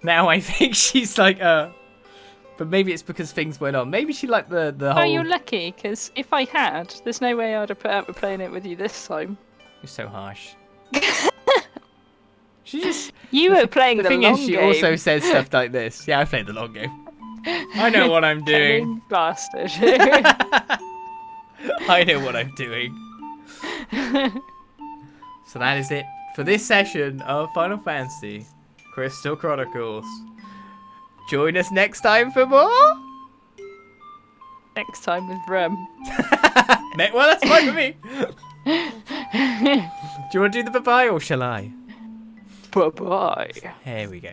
Now I think she's like, but maybe it's because things went on. Maybe she liked the whole... Oh, you're lucky, because if I had, there's no way I'd have put up with playing it with you this time. You're so harsh. She just... You were playing the long game. The thing is, she also says stuff like this. Yeah, I played the long game. I know what I'm doing. Bastard. I know what I'm doing. So that is it for this session of Final Fantasy Crystal Chronicles. Join us next time for more. Next time with Raem. Well, that's fine with me. Do you want to do the bye-bye or shall I? Bye-bye. Here we go.